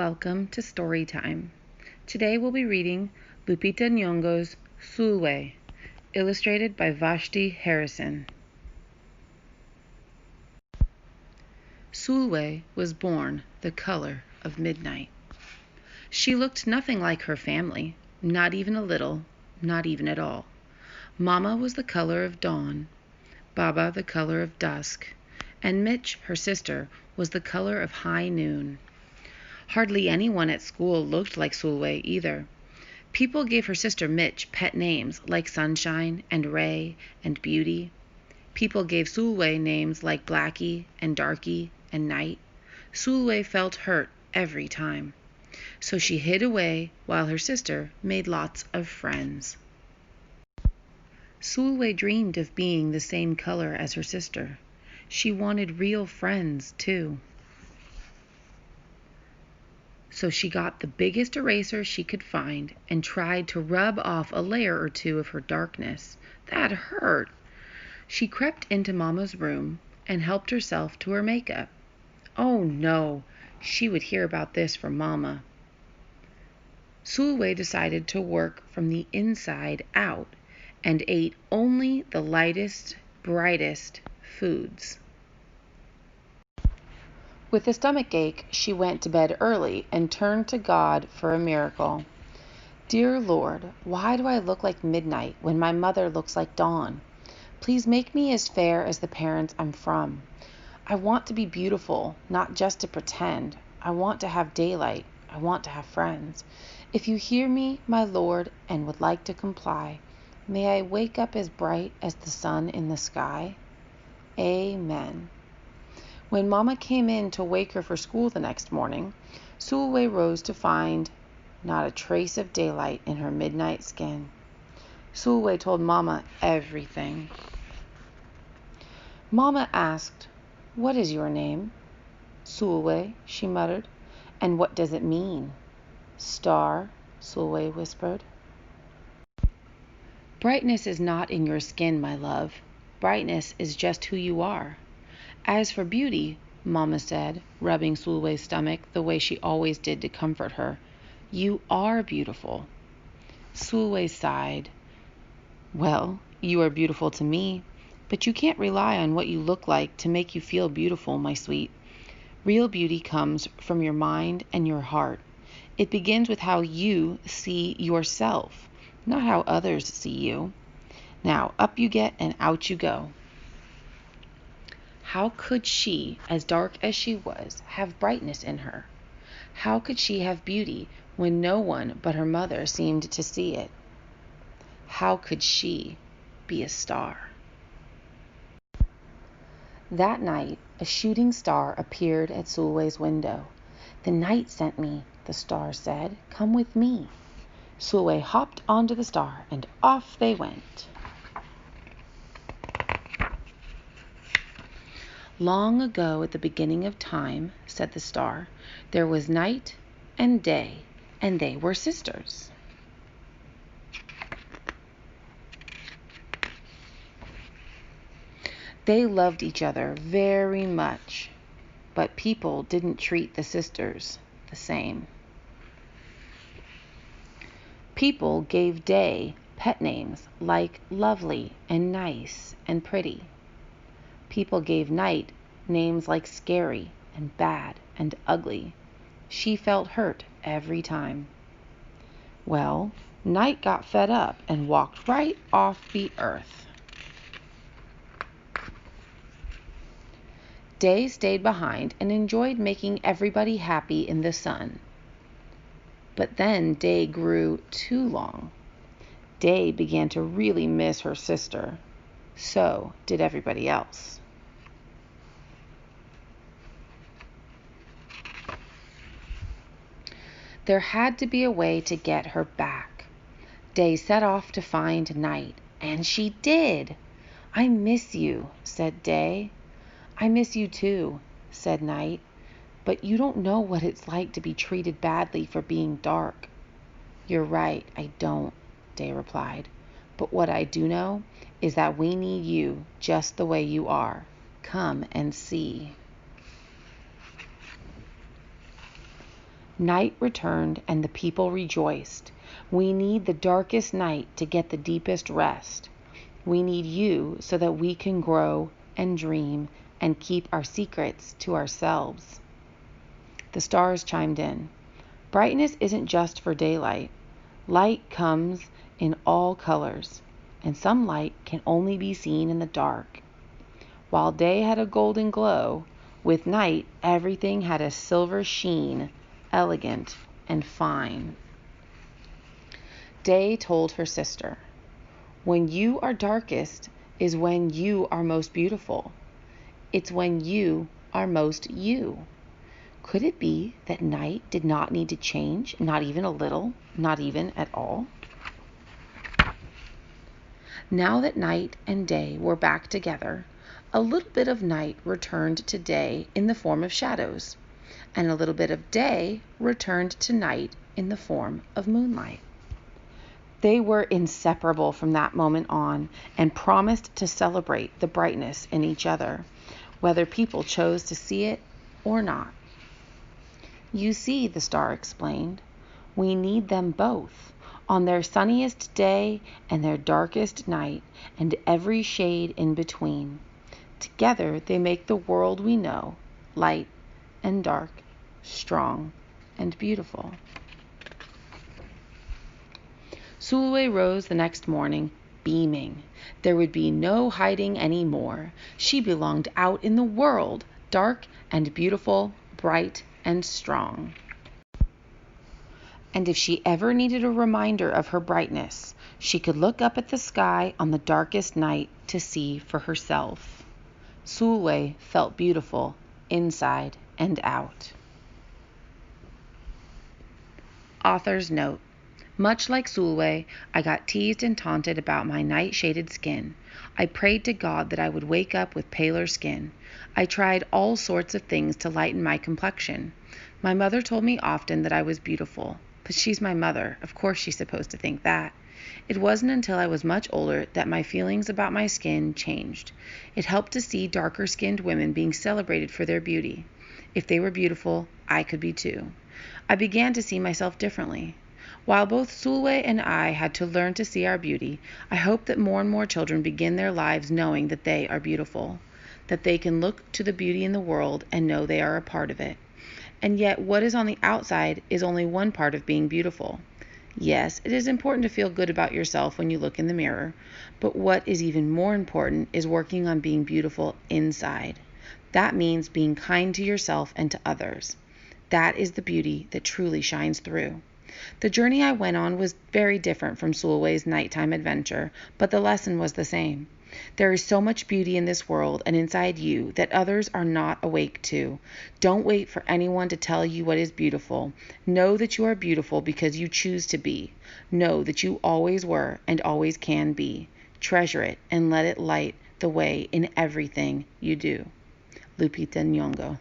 Welcome to Story Time. Today we'll be reading Lupita Nyong'o's Sulwe, illustrated by Vashti Harrison. Sulwe was born the color of midnight. She looked nothing like her family, not even a little, not even at all. Mama was the color of dawn, Baba the color of dusk, and Mitch, her sister, was the color of high noon. Hardly anyone at school looked like Sulwe either. People gave her sister Mitch pet names like Sunshine and Ray and Beauty. People gave Sulwe names like Blackie and Darky and Night. Sulwe felt hurt every time. So she hid away while her sister made lots of friends. Sulwe dreamed of being the same color as her sister. She wanted real friends, too. So she got the biggest eraser she could find and tried to rub off a layer or two of her darkness. That hurt. She crept into Mama's room and helped herself to her makeup. Oh no, she would hear about this from Mama. Sulwe decided to work from the inside out and ate only the lightest, brightest foods. With a stomach ache, she went to bed early and turned to God for a miracle. Dear Lord, why do I look like midnight when my mother looks like dawn? Please make me as fair as the parents I'm from. I want to be beautiful, not just to pretend. I want to have daylight. I want to have friends. If you hear me, my Lord, and would like to comply, may I wake up as bright as the sun in the sky. Amen. When Mama came in to wake her for school the next morning, Sulwe rose to find not a trace of daylight in her midnight skin. Sulwe told Mama everything. Mama asked, "What is your name?" "Sulwe," she muttered. "And what does it mean?" "Star," Sulwe whispered. Brightness is not in your skin, my love. Brightness is just who you are. As for beauty, Mama said, rubbing Sulwe's stomach the way she always did to comfort her, you are beautiful. Sulwe sighed. Well, you are beautiful to me, but you can't rely on what you look like to make you feel beautiful, my sweet. Real beauty comes from your mind and your heart. It begins with how you see yourself, not how others see you. Now, up you get and out you go. How could she, as dark as she was, have brightness in her? How could she have beauty when no one but her mother seemed to see it? How could she be a star? That night, a shooting star appeared at Sulwe's window. "The night sent me," the star said. "Come with me." Sulwe hopped onto the star, and off they went. Long ago, at the beginning of time, said the star, there was night and day, and they were sisters. They loved each other very much, but people didn't treat the sisters the same. People gave Day pet names like lovely and nice and pretty. People gave Night names like scary and bad and ugly. She felt hurt every time. Well, Night got fed up and walked right off the earth. Day stayed behind and enjoyed making everybody happy in the sun. But then Day grew too long. Day began to really miss her sister. So did everybody else. There had to be a way to get her back. Day set off to find Night, and she did. "I miss you," said Day. "I miss you too," said Night. "But you don't know what it's like to be treated badly for being dark." "You're right, I don't," Day replied. "But what I do know is that we need you just the way you are. Come and see." Night returned and the people rejoiced. We need the darkest night to get the deepest rest. We need you so that we can grow and dream and keep our secrets to ourselves. The stars chimed in. Brightness isn't just for daylight. Light comes in all colors, and some light can only be seen in the dark. While day had a golden glow, with night everything had a silver sheen, elegant and fine. Day told her sister, when you are darkest is when you are most beautiful. It's when you are most you. Could it be that night did not need to change, not even a little, not even at all? Now that night and day were back together, a little bit of night returned to day in the form of shadows, and a little bit of day returned to night in the form of moonlight. They were inseparable from that moment on and promised to celebrate the brightness in each other, whether people chose to see it or not. You see, the star explained, we need them both on their sunniest day and their darkest night and every shade in between. Together they make the world we know, light and dark, strong and beautiful. Sulwe rose the next morning, beaming. There would be no hiding any more. She belonged out in the world, dark and beautiful, bright and strong. And if she ever needed a reminder of her brightness, she could look up at the sky on the darkest night to see for herself. Sulwe felt beautiful inside and out. Author's note. Much like Sulwe, I got teased and taunted about my night-shaded skin. I prayed to God that I would wake up with paler skin. I tried all sorts of things to lighten my complexion. My mother told me often that I was beautiful. But she's my mother. Of course she's supposed to think that. It wasn't until I was much older that my feelings about my skin changed. It helped to see darker-skinned women being celebrated for their beauty. If they were beautiful, I could be too. I began to see myself differently. While both Sulwe and I had to learn to see our beauty, I hope that more and more children begin their lives knowing that they are beautiful, that they can look to the beauty in the world and know they are a part of it. And yet what is on the outside is only one part of being beautiful. Yes, it is important to feel good about yourself when you look in the mirror, but what is even more important is working on being beautiful inside. That means being kind to yourself and to others. That is the beauty that truly shines through. The journey I went on was very different from Sulwe's nighttime adventure, but the lesson was the same. There is so much beauty in this world and inside you that others are not awake to. Don't wait for anyone to tell you what is beautiful. Know that you are beautiful because you choose to be. Know that you always were and always can be. Treasure it and let it light the way in everything you do. Lupita Nyong'o.